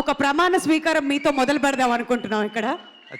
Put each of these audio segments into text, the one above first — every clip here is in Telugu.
ఒక ప్రమాణ స్వీకారం మీతో మొదలు పెడదాం అనుకుంటున్నాం ఇక్కడ.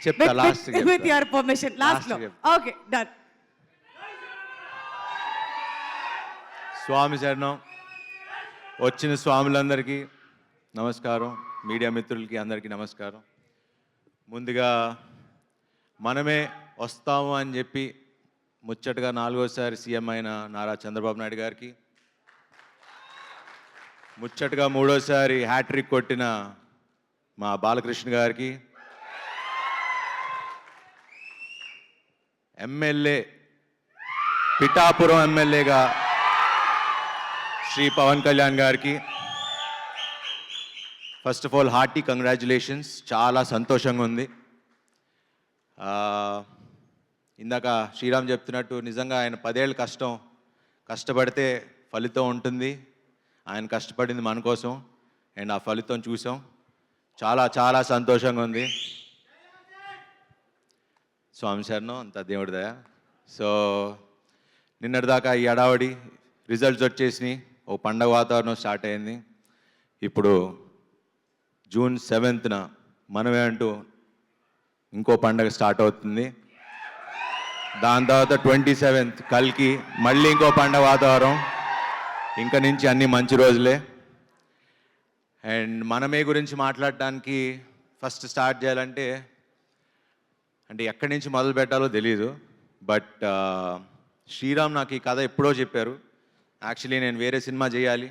చెప్తా last with your permission last లో. Okay done. స్వామి శరణం. వచ్చిన స్వాములందరికీ నమస్కారం, మీడియా మిత్రులకి అందరికీ నమస్కారం. ముందుగా మనమే వస్తాము అని చెప్పి ముచ్చటగా 4వసారి సీఎం అయిన నారా చంద్రబాబు నాయుడు గారికి, ముచ్చటగా 3వసారి హ్యాట్రిక్ కొట్టిన మా బాలకృష్ణ గారికి, ఎమ్మెల్యే పిఠాపురం ఎమ్మెల్యేగా శ్రీ పవన్ కళ్యాణ్ గారికి first of all hearty congratulations. చాలా సంతోషంగా ఉంది. ఇందాక శ్రీరామ్ చెప్తున్నట్టు నిజంగా ఆయన 10 ఏళ్ళు కష్టపడితే ఫలితం ఉంటుంది. ఆయన కష్టపడింది మన కోసం అండ్ ఆ ఫలితం చూసాం. చాలా చాలా సంతోషంగా ఉంది. స్వామి శరణం, అంత దేవుడి దయ. సో నిన్నటిదాకా ఈ అడావడి రిజల్ట్స్ వచ్చేసినాయి, ఓ పండగ వాతావరణం స్టార్ట్ అయింది. ఇప్పుడు June 7th మనమే అంటూ ఇంకో పండగ స్టార్ట్ అవుతుంది. దాని తర్వాత 27th కల్కి మళ్ళీ ఇంకో పండగ వాతావరణం. ఇంకా నుంచి అన్ని మంచి రోజులే. అండ్ మనమే గురించి మాట్లాడటానికి ఫస్ట్ స్టార్ట్ చేయాలంటే ఎక్కడి నుంచి మొదలు పెట్టాలో తెలీదు. బట్ శ్రీరామ్ నాకు ఈ కథ ఎప్పుడో చెప్పారు. యాక్చువల్లీ నేను వేరే సినిమా చేయాలి,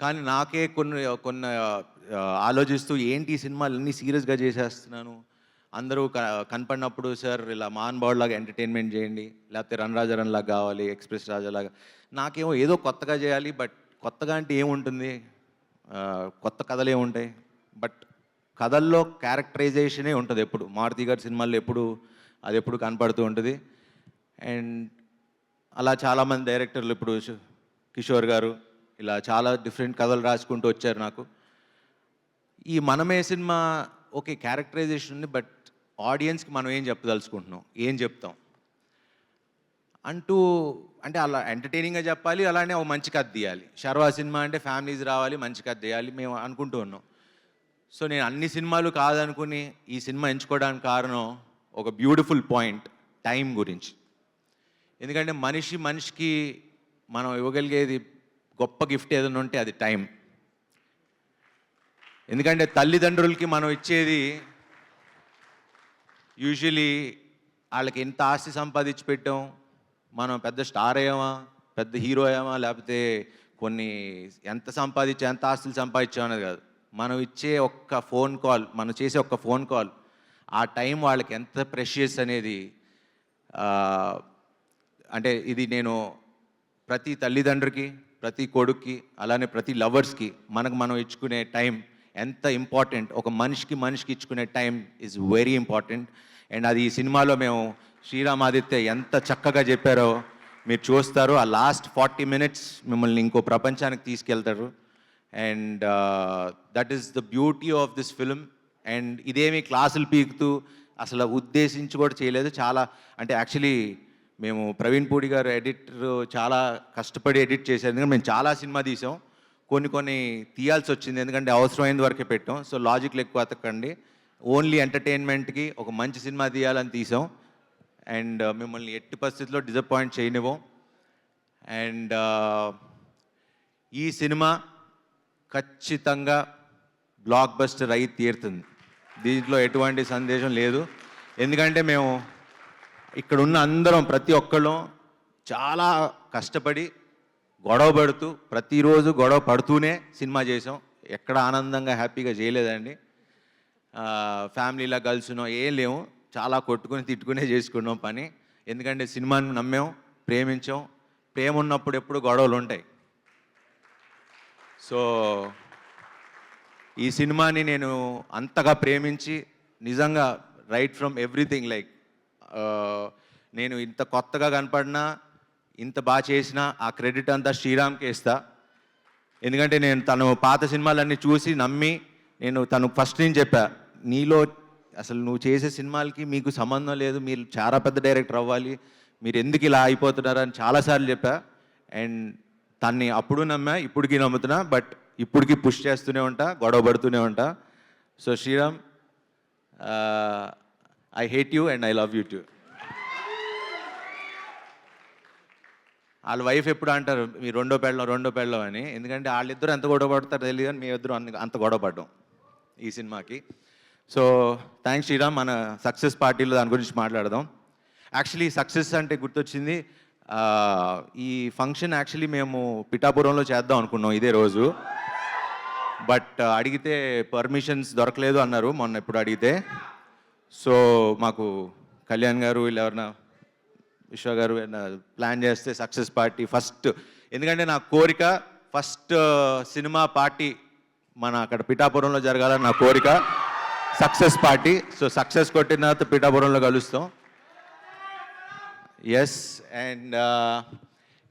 కానీ నాకే కొన్ని ఆలోచిస్తూ ఏంటి ఈ సినిమాలు అన్నీ సీరియస్గా చేసేస్తున్నాను, అందరూ కనపడినప్పుడు సార్ ఇలా మహానుభావుడు లాగా ఎంటర్టైన్మెంట్ చేయండి, లేకపోతే రన్ రాజా రన్ లాగా కావాలి, ఎక్స్ప్రెస్ రాజా లాగా. నాకేమో ఏదో కొత్తగా చేయాలి. బట్ కొత్తగా అంటే ఏముంటుంది, కొత్త కథలు ఏముంటాయి. బట్ కథల్లో క్యారెక్టరైజేషనే ఉంటుంది ఎప్పుడు. మారుతి గారి సినిమాల్లో అది ఎప్పుడు కనపడుతూ ఉంటుంది. అండ్ అలా చాలామంది డైరెక్టర్లు, ఇప్పుడు కిషోర్ గారు, ఇలా చాలా డిఫరెంట్ కథలు రాసుకుంటూ వచ్చారు. నాకు ఈ మనమే సినిమా ఓకే క్యారెక్టరైజేషన్ ఉంది, బట్ ఆడియన్స్కి మనం ఏం చెప్పదలుచుకుంటున్నాం, ఏం చెప్తాం అంటే అలా ఎంటర్టైనింగ్గా చెప్పాలి, అలానే ఒక మంచి కథ తీయాలి. శర్వా సినిమా అంటే ఫ్యామిలీస్ రావాలి, మంచి కథ తీయాలి మేము అనుకుంటూ ఉన్నాం. సో నేను అన్ని సినిమాలు కాదనుకుని ఈ సినిమా ఎంచుకోవడానికి కారణం ఒక బ్యూటిఫుల్ పాయింట్, టైం గురించి. ఎందుకంటే మనిషికి మనం ఇవ్వగలిగేది గొప్ప గిఫ్ట్ ఏదైనా ఉంటే అది టైం. ఎందుకంటే తల్లిదండ్రులకి మనం ఇచ్చేది యూజువలీ వాళ్ళకి ఎంత ఆస్తి సంపాదించి పెట్టాం, మనం పెద్ద స్టార్ అయ్యామా, పెద్ద హీరో అయ్యామా, లేకపోతే ఎంత ఆస్తులు సంపాదించాం అనేది కాదు. మనం ఇచ్చే ఒక్క ఫోన్ కాల్, మనం చేసే ఒక్క ఫోన్ కాల్, ఆ టైం వాళ్ళకి ఎంత ప్రెషియస్ అనేది. అంటే ఇది నేను ప్రతి తల్లిదండ్రికి, ప్రతి కొడుక్కి, అలానే ప్రతి లవర్స్కి మనం ఇచ్చుకునే టైం ఎంత ఇంపార్టెంట్. ఒక మనిషికి ఇచ్చుకునే time is very important. And అది ఈ సినిమాలో మేము శ్రీరామ్ ఆదిత్య ఎంత చక్కగా చెప్పారో మీరు చూస్తారు. ఆ లాస్ట్ 40 minutes మిమ్మల్ని ఇంకో ప్రపంచానికి తీసుకెళ్తారు. And that is the beauty of this film. And ఇదేమి క్లాసులు పీకుతూ అసలు ఉద్దేశించి కూడా చేయలేదు. చాలా యాక్చువల్లీ మేము ప్రవీణ్ పూడి గారు ఎడిటర్ చాలా కష్టపడి ఎడిట్ చేశారు. ఎందుకంటే మేము చాలా సినిమా తీసాం, కొన్ని తీయాల్సి వచ్చింది, ఎందుకంటే అవసరమైనంత వరకే పెట్టాం. సో లాజిక్లు ఎక్కువ అతకండి, ఓన్లీ ఎంటర్టైన్మెంట్కి ఒక మంచి సినిమా తీయాలని తీసాం. అండ్ మిమ్మల్ని ఎట్టి పరిస్థితుల్లో డిసప్పాయింట్ చేయనివ్వం. అండ్ ఈ సినిమా ఖచ్చితంగా బ్లాక్ బస్టర్ అయి తీరుతుంది, దీంట్లో ఎటువంటి సందేశం లేదు. ఎందుకంటే మేము ఇక్కడ ఉన్న అందరం, ప్రతి ఒక్కళ్ళం చాలా కష్టపడి గొడవ పడుతూ, ప్రతిరోజు గొడవ పడుతూనే సినిమా చేసాం. ఎక్కడ ఆనందంగా హ్యాపీగా చేయలేదండి. ఫ్యామిలీలా కలిసినాం ఏం లేవు, చాలా కొట్టుకుని తిట్టుకునే చేసుకున్నాం పని. ఎందుకంటే సినిమాని నమ్మాం, ప్రేమించాం. ప్రేమ ఉన్నప్పుడు ఎప్పుడు గొడవలు ఉంటాయి. సో ఈ సినిమాని నేను అంతగా ప్రేమించి, నిజంగా రైట్ ఫ్రమ్ ఎవ్రీథింగ్, నేను ఇంత కొత్తగా కనపడినా, ఇంత బాగా చేసినా ఆ క్రెడిట్ అంతా శ్రీరామ్కే ఇస్తా. ఎందుకంటే నేను తను పాత సినిమాలన్నీ చూసి నమ్మి, తను ఫస్ట్ నుంచి చెప్పా, నీలో అసలు నువ్వు చేసే సినిమాలకి మీకు సంబంధం లేదు, మీరు చాలా పెద్ద డైరెక్టర్ అవ్వాలి, మీరు ఎందుకు ఇలా అయిపోతున్నారని చాలాసార్లు చెప్పా. అండ్ తన్ని అప్పుడు నమ్మా, ఇప్పటికీ నమ్ముతున్నా. బట్ ఇప్పటికీ పుష్ చేస్తూనే ఉంటా, గొడవ పడుతూనే ఉంటా. So Sriram, I hate you and I love you too. వాళ్ళ వైఫ్ ఎప్పుడు అంటారు మీ రెండో పెళ్ళం అని, ఎందుకంటే వాళ్ళిద్దరు ఎంత గొడవ పడతారో తెలియదు కానీ మీ ఇద్దరు అంత గొడవ పడ్డాం ఈ సినిమాకి. So thanks Sriram. మన సక్సెస్ పార్టీలో దాని గురించి మాట్లాడదాం. యాక్చువల్లీ సక్సెస్ అంటే గుర్తొచ్చింది, ఈ ఫంక్షన్ యాక్చువల్లీ మేము పిఠాపురంలో చేద్దాం అనుకున్నాం ఇదే రోజు. బట్ అడిగితే పర్మిషన్స్ దొరకలేదు అన్నారు మొన్న ఎప్పుడు అడిగితే. సో మాకు కళ్యాణ్ గారు వీళ్ళు ఎవరన్నా విశ్వ గారు ప్లాన్ చేస్తే సక్సెస్ పార్టీ ఫస్ట్, ఎందుకంటే నా కోరిక ఫస్ట్ సినిమా పార్టీ మన అక్కడ పిఠాపురంలో జరగాలని నా కోరిక, సక్సెస్ పార్టీ. సో సక్సెస్ కొట్టిన తర్వాత పిఠాపురంలో కలుస్తాం. ఎస్. అండ్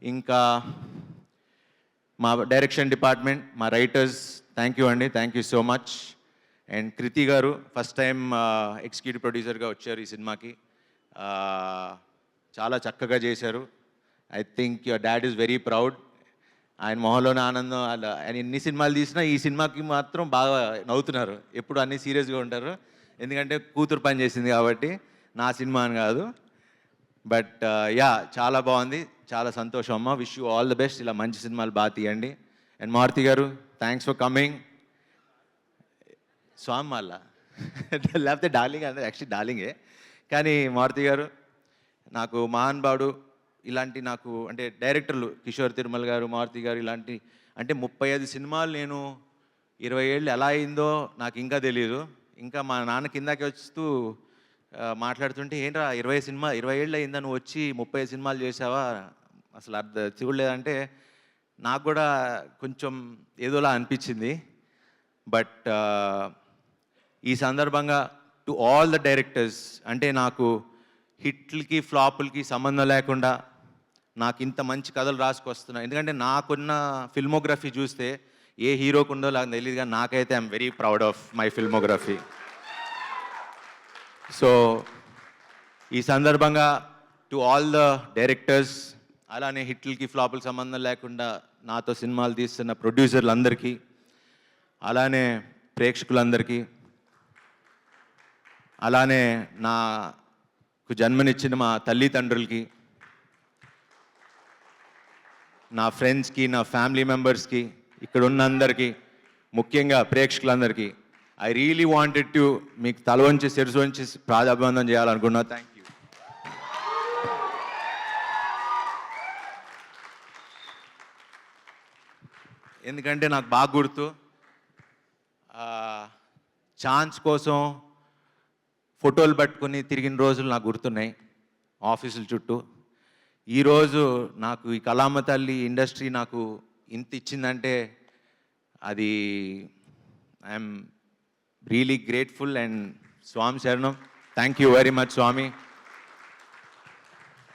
ఇంకా మా డైరెక్షన్ డిపార్ట్మెంట్, మా రైటర్స్, థ్యాంక్ యూ అండి, thank you so much. And Kriti గారు ఫస్ట్ టైం ఎగ్జిక్యూటివ్ ప్రొడ్యూసర్గా వచ్చారు ఈ సినిమాకి. చాలా చక్కగా చేశారు. I think your dad is very proud. ఆయన మొహంలోనే ఆనందం. అలా ఆయన ఎన్ని సినిమాలు తీసినా ఈ సినిమాకి మాత్రం బాగా నవ్వుతున్నారు. ఎప్పుడు అన్నీ సీరియస్గా ఉంటారు, ఎందుకంటే కూతురు పని చేసింది కాబట్టి, నా సినిమా అని కాదు. బట్ యా, చాలా బాగుంది, చాలా సంతోషం అమ్మ. Wish you all the best. ఇలా మంచి సినిమాలు బాగా తీయండి. అండ్ మారుతి గారు, థ్యాంక్స్ ఫర్ కమింగ్. స్వామి మళ్ళ లేకపోతే డార్లింగ్ అంటే యాక్చువల్లీ డార్లింగే, కానీ మారుతి గారు నాకు మహానుభావుడు. ఇలాంటి నాకు అంటే డైరెక్టర్లు కిషోర్ తిరుమల గారు, మారుతి గారు, ఇలాంటి అంటే 35 సినిమాలు నేను 20 ఏళ్ళు ఎలా అయిందో నాకు ఇంకా తెలియదు. ఇంకా మా నాన్న కిందకి వస్తూ మాట్లాడుతుంటే, ఏంట్రా 20 ఏళ్ళు అయిందా నువ్వు వచ్చి 30 సినిమాలు చేసావా, అసలు చూడలేదంటే నాకు కూడా కొంచెం ఏదోలా అనిపించింది. బట్ ఈ సందర్భంగా టు ఆల్ ద డైరెక్టర్స్, అంటే నాకు హిట్లకి ఫ్లాపులకి సంబంధం లేకుండా నాకు ఇంత మంచి కథలు రాసుకొస్తున్నా. ఎందుకంటే నాకున్న ఫిల్మోగ్రఫీ చూస్తే ఏ హీరోకు ఉందో నాకు తెలియదు, కానీ నాకైతే I'm very proud of my filmography. So ఈ సందర్భంగా టు ఆల్ ద డైరెక్టర్స్, అలానే హిట్లకి ఫ్లాపులకి సంబంధం లేకుండా నాతో సినిమాలు తీస్తున్న ప్రొడ్యూసర్లందరికీ, అలానే ప్రేక్షకులందరికీ, అలానే నాకు జన్మనిచ్చిన మా తల్లిదండ్రులకి, నా ఫ్రెండ్స్కి, నా ఫ్యామిలీ మెంబర్స్కి, ఇక్కడ ఉన్న అందరికీ, ముఖ్యంగా ప్రేక్షకులందరికీ ఐ రియలీ వాంటెడ్ టు మీకు తల వంచి శిరసు వంచి ప్రాధాభివందనం చేయాలనుకున్నా. Thank you. ఎందుకంటే నాకు బాగా గుర్తు, ఛాన్స్ కోసం ఫోటోలు పట్టుకుని తిరిగిన రోజులు నాకు గుర్తున్నాయి ఆఫీసుల చుట్టూ. ఈరోజు నాకు ఈ కళామ తల్లి ఇండస్ట్రీ నాకు ఇంత ఇచ్చిందంటే అది I'm really grateful. And Swami శరణం, thank you very much Swami.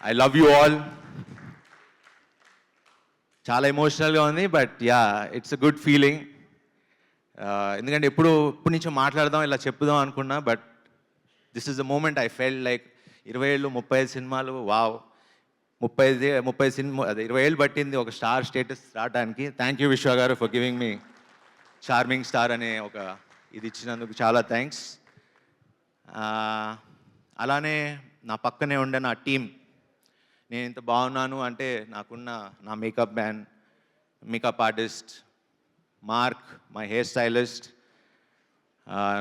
I love you all. చాలా ఎమోషనల్గా ఉంది, but yeah, it's a good feeling. ఎందుకంటే ఇప్పటి నుంచో మాట్లాడదాం, ఇలా చెప్పుదాం అనుకున్నా, but this is the moment I felt like 20 ఏళ్ళు 35 సినిమాలు, వావ్. 30 సినిమా, అదే 20 ఏళ్ళు పట్టింది ఒక స్టార్ స్టేటస్ రావడానికి. థ్యాంక్ యూ విశ్వ గారు for giving me charming star అనే ఒక ఇది ఇచ్చినందుకు చాలా థ్యాంక్స్. అలానే నా పక్కనే ఉండే నా టీం, నేను ఇంత బాగున్నాను అంటే నాకున్న నా makeup man, makeup artist mark, my hair stylist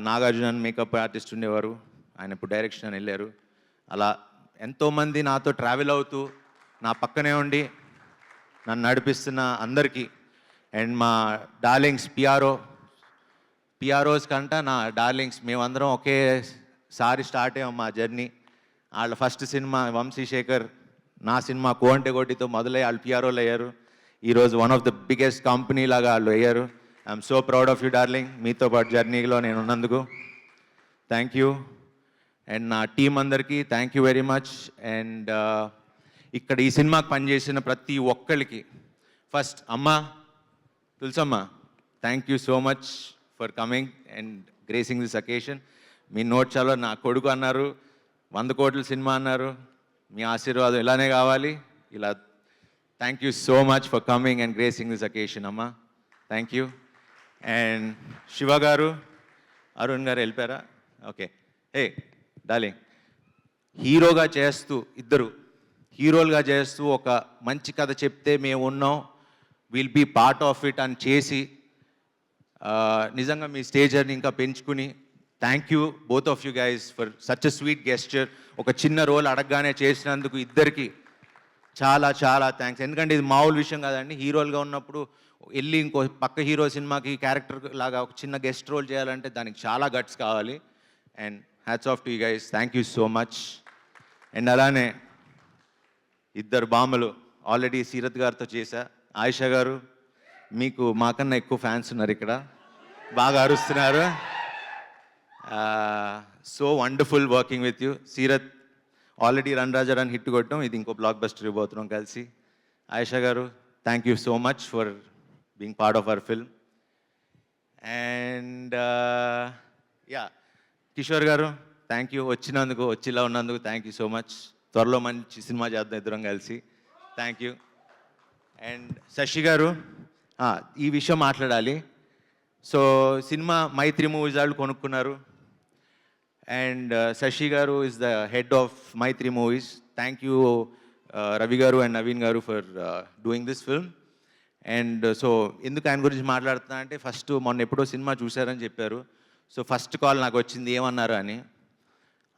Nagarjuna makeup artist ఉండేవారు, ఆయన ఇప్పుడు డైరెక్షన్ అని వెళ్ళారు. అలా ఎంతోమంది నాతో ట్రావెల్ అవుతూ నా పక్కనే ఉండి నన్ను నడిపిస్తున్న అందరికీ, అండ్ మా డార్లింగ్స్ పిఆర్ఓస్ కంట నా డార్లింగ్స్, మేమందరం ఒకేసారి స్టార్ట్ అయ్యాం మా జర్నీ. వాళ్ళ ఫస్ట్ సినిమా వంశీశేఖర్, నా సినిమా కోంటే కొట్టితో మొదలై వాళ్ళు పిఆర్ఓలు అయ్యారు. ఈరోజు one of the biggest company లాగా వాళ్ళు అయ్యారు. I'm so proud of you darling, మీతో పాటు జర్నీలో నేను ఉన్నందుకు థ్యాంక్ యూ. అండ్ నా టీం అందరికీ thank you very much. And ఇక్కడ ఈ సినిమాకి పనిచేసిన ప్రతి ఒక్కరికి, ఫస్ట్ అమ్మ Tulasamma, thank you so much for coming and gracing this occasion. మీ నోట్స్లో నా కొడుకు అన్నారు, 100 కోట్ల సినిమా అన్నారు, మీ ఆశీర్వాదం ఇలానే కావాలి. ఇలా thank you so much for coming and gracing this occasion అమ్మ, థ్యాంక్ యూ. అండ్ శివ గారు, అరుణ్ గారు వెళ్ళిపోయారా? ఓకే. హే డార్లింగ్, హీరోగా చేస్తూ ఇద్దరు హీరోలుగా చేస్తూ ఒక మంచి కథ చెప్తే మేము ఉన్నాం, will be part of it అని చేసి నిజంగా మీ స్టేజర్ని ఇంకా పెంచుకుని thank you both of you guys for such a sweet gesture. ఒక చిన్న రోల్ అడగగానే చేసినందుకు ఇద్దరికి చాలా చాలా థ్యాంక్స్. ఎందుకంటే ఇది మామూలు విషయం కాదండి. హీరోలుగా ఉన్నప్పుడు వెళ్ళి ఇంకో పక్క హీరో సినిమాకి క్యారెక్టర్ లాగా ఒక చిన్న గెస్ట్ రోల్ చేయాలంటే దానికి చాలా గట్స్ కావాలి. And hats off to you guys, thank you so much. And అలానే ఇద్దరు బామ్మలు ఆల్రెడీ సీరత్ గారితో చేశా. ఆయిషా గారు, మీకు మాకన్నా ఎక్కువ ఫ్యాన్స్ ఉన్నారు ఇక్కడ, బాగా అరుస్తున్నారు. So wonderful working with you. Seerat already run Raja run hit కొట్టడం, ఇది ఇంకో బ్లాక్ బస్టర్ ఇవ్వబోతున్నాం కలిసి. ఆయిషా గారు, thank you so much for being part of our film. And yeah, Kishore గారు, థ్యాంక్ యూ వచ్చినందుకు, వచ్చిలా ఉన్నందుకు థ్యాంక్ యూ సో మచ్. త్వరలో మంచి సినిమా చేద్దాం ఇద్దరం కలిసి. Thank you. అండ్ శశి గారు, ఈ విషయం మాట్లాడాలి. సో సినిమా మైత్రి మూవీస్ వాళ్ళు కొనుక్కున్నారు. అండ్ శశి గారు is the head of Mythri Movies. Thank you Ravi గారు అండ్ నవీన్ గారు for doing this film. And so ఎందుకు ఆయన గురించి మాట్లాడుతున్నా అంటే, ఫస్ట్ మొన్న ఎప్పుడో సినిమా చూశారని చెప్పారు. సో ఫస్ట్ కాల్ నాకు వచ్చింది ఏమన్నారు అని.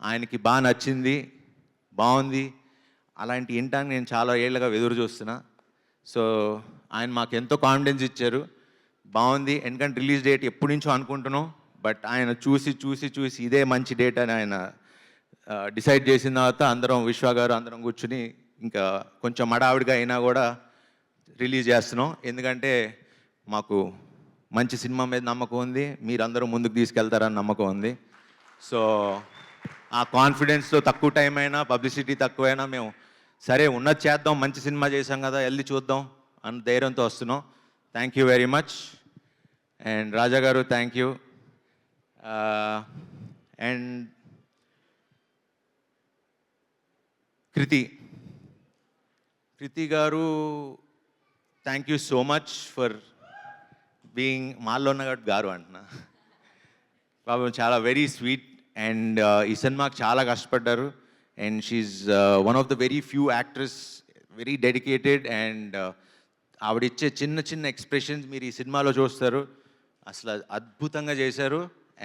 ఆయనకి బాగా నచ్చింది, బాగుంది, అలాంటి వినటానికి నేను చాలా ఏళ్ళగా ఎదురు చూస్తున్నా. సో ఆయన మాకు ఎంతో కాన్ఫిడెన్స్ ఇచ్చారు, బాగుంది. ఎందుకంటే రిలీజ్ డేట్ ఎప్పటి నుంచో అనుకుంటున్నాం, బట్ ఆయన చూసి చూసి చూసి ఇదే మంచి డేట్ అని ఆయన డిసైడ్ చేసిన తర్వాత అందరం, విశ్వ గారు అందరం కూర్చుని ఇంకా కొంచెం మడావిడిగా అయినా కూడా రిలీజ్ చేస్తున్నాం. ఎందుకంటే మాకు మంచి సినిమా మీద నమ్మకం ఉంది, మీరందరూ ముందుకు తీసుకెళ్తారని నమ్మకం ఉంది. సో ఆ కాన్ఫిడెన్స్తో తక్కువ టైం అయినా, పబ్లిసిటీ తక్కువైనా మేము సరే ఉన్నది చేద్దాం, మంచి సినిమా చేసాం కదా వెళ్ళి చూద్దాం అన్న ధైర్యంతో వస్తున్నాం. Thank you very much. And Raja గారు, థ్యాంక్ యూ. అండ్ కృతి గారు, thank you so much for being, మాల్లో ఉన్న గారు అంటున్నా, పాపం చాలా వెరీ స్వీట్. అండ్ ఈ సినిమాకి చాలా కష్టపడ్డారు. And she's one of the very few actress, very dedicated. And ఆవిడిచ్చే చిన్న చిన్న ఎక్స్ప్రెషన్స్ మీరు ఈ సినిమాలో చూస్తారు, అసలు అద్భుతంగా చేశారు.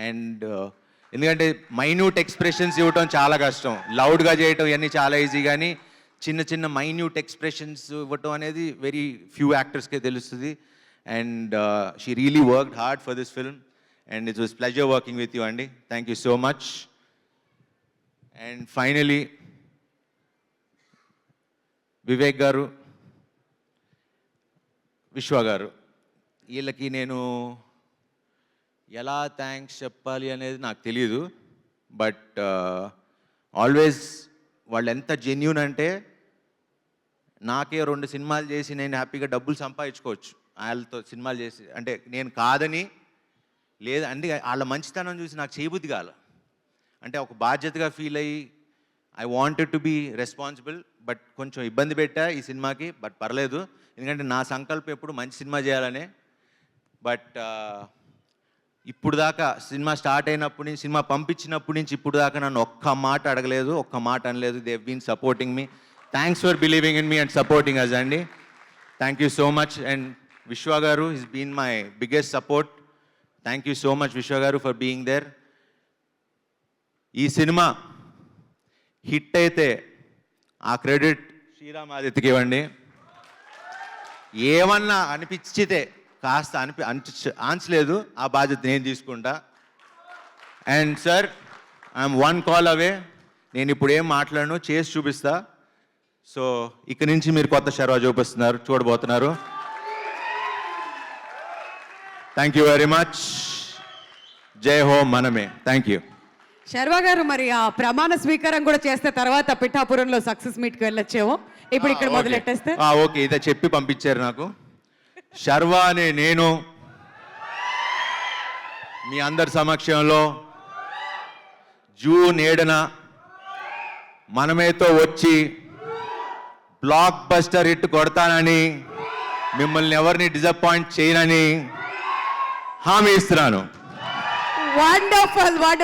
అండ్ ఎందుకంటే మైన్యూట్ ఎక్స్ప్రెషన్స్ ఇవ్వటం చాలా కష్టం, లౌడ్గా చేయటం ఇవన్నీ చాలా ఈజీ, కానీ చిన్న చిన్న మైన్యూట్ ఎక్స్ప్రెషన్స్ ఇవ్వటం అనేది వెరీ ఫ్యూ యాక్టర్స్కే తెలుస్తుంది. And she really worked hard for this film. And it was pleasure working with you అండి. Thank you so much. And finally Vivek గారు, విశ్వ గారు, వీళ్ళకి నేను ఎలా థ్యాంక్స్ చెప్పాలి అనేది నాకు తెలియదు. బట్ ఆల్వేస్ వాళ్ళు ఎంత జెన్యూన్ అంటే, నాకే 2 సినిమాలు చేసి నేను హ్యాపీగా డబ్బులు సంపాదించుకోవచ్చు వాళ్ళతో సినిమాలు చేసి, అంటే నేను కాదని లేదు, అంటే వాళ్ళ మంచితనం చూసి నాకు చేయబుద్ధి కాల. అంటే ఒక బాధ్యతగా ఫీల్ అయ్యి I wanted to be responsible, but కొంచెం ఇబ్బంది పెట్టా ఈ సినిమాకి. బట్ పర్లేదు, ఎందుకంటే నా సంకల్పం ఎప్పుడు మంచి సినిమా చేయాలనే. బట్ ఇప్పుడు దాకా సినిమా స్టార్ట్ అయినప్పటి నుంచి, సినిమా పంపించినప్పటి నుంచి ఇప్పుడు దాకా నన్ను ఒక్క మాట అడగలేదు, ఒక్క మాట అనలేదు. They have been supporting me. Thanks for believing in me and supporting us అండి. Thank you so much. And Vishwa గారు is been my biggest support. Thank you so much Vishwa గారు ఫర్ బీయింగ్ దేర్. ఈ సినిమా హిట్ అయితే ఆ క్రెడిట్ శ్రీరామ్ ఆదిత్యకి ఇవ్వండి. ఏమన్నా అనిపించితే కాస్త ఆన్సలేదు, ఆ బాధ్యత నేను తీసుకుంటా. అండ్ సార్, ఐఎమ్ 1 కాల్ అవే. నేను ఇప్పుడు ఏం మాట్లాడను, చేసి చూపిస్తా. సో ఇక నుంచి మీరు కొత్త శర్వా చూడబోతున్నారు. Thank you very much. జై హో మనమే. Thank you. శర్వా గారు, మరి ఆ ప్రమాణ స్వీకారం కూడా చేస్తే తర్వాత పిఠాపురంలో సక్సెస్ మీట్కి వెళ్ళొచ్చేమో. ఇప్పుడు ఇక్కడ మొదలెట్టేస్తే ఓకే, ఇదే చెప్పి పంపించారు నాకు. శర్వా అనే నేను మీ అందరి సమక్షంలో జూన్ 7న మనమేతో వచ్చి బ్లాక్ బస్టర్ హిట్ కొడతానని, మిమ్మల్ని ఎవరిని డిసప్పాయింట్ చేయనని హామీ ఇస్తున్నాను. వండర్ఫుల్